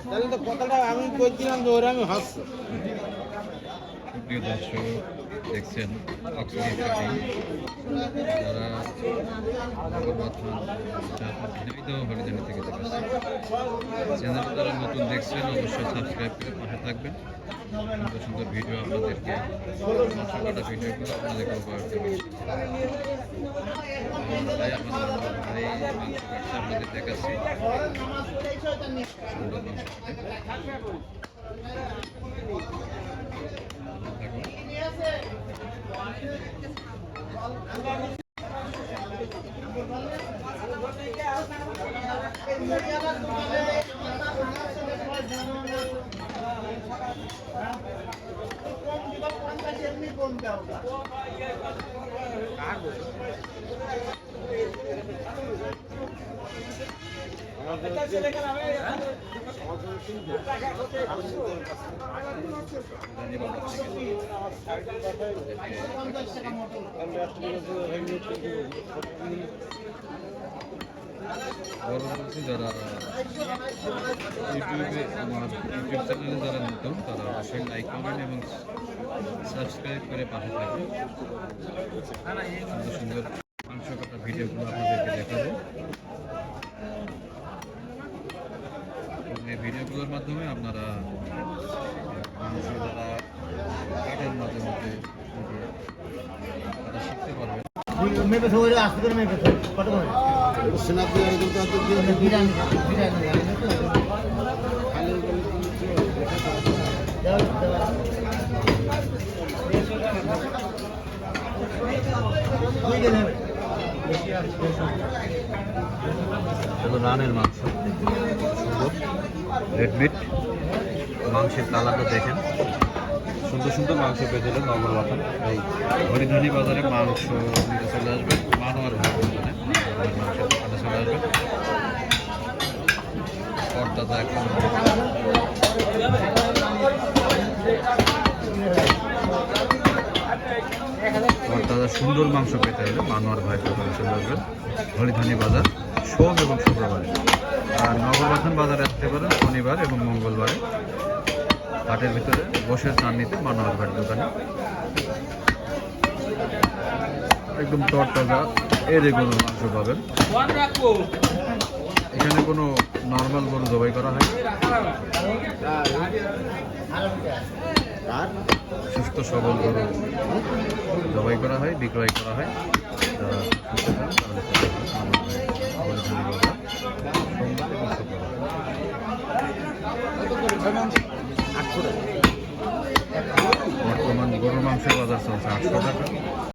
তাহলে তো কথাটা আমি বলছিলাম যে ওরা আমি হাসছি। প্রিয় দর্শক দেখছেন অক্সিজেন ট্রেনিং যারা ঝিনাইদহ হরিদানি থেকে দেখেছেন চ্যানেলটা যারা নতুন দেখছেন অবশ্যই সাবস্ক্রাইব করে পাশে থাকবেন। সুন্দর সুন্দর ভিডিও আপনাদেরকে কাটা ভিডিওগুলো আপনাদেরকে উপহার দেবে। ভাই আমার ভাই মাংস কাটছে আপনাদের দেখাচ্ছি সুন্দর মাংস যারা ইউটিউবে আমার ইউটিউব চ্যানেলে যারা নতুন তারা অবশ্যই লাইক করবেন এবং সাবস্ক্রাইব করে পাশে থাকবেন। সুন্দর সুন্দর মাংস কাটা ভিডিওগুলো আপনাদেরকে দেখাবো। এই ভিডিওগুলোর মাধ্যমে আপনারা মাংস যারা কাটেন মাঝে মধ্যে তারা শিখতে পারবেন। রানের মাংস রেড মিট মাংসের কালারটা দেখেন সুন্দর সুন্দর মাংস পেয়ে গেলেন নগর বাথান এই হরিধানি বাজারে মাংস নিতে চলে আসবেন মানোয়ার দোকানে মাংসের দোকানে চলে আসবেন। করদাদা এখন করদাদা সুন্দর মাংস পেতে হলে মানোয়ার ভাই দোকানে চলে আসবেন হরিধানি বাজার সোম এবং শুক্রবারে। আর নগরবাথান বাজারে আসতে পারেন শনিবার এবং মঙ্গলবারে হাটের ভিতরে বসে চান নিতে মানোয়ার ভাইয়ের দোকানে। একদম তরতাজা এরে গরুর মাংস পাবেন। এখানে কোনো নর্মাল গরু জবাই করা হয়, সুস্থ সবল গরু জবাই করা হয়, বিক্রয় করা হয়। যারা বর্তমান গরুর মাংসের বাজার চলছে 800 টাকা।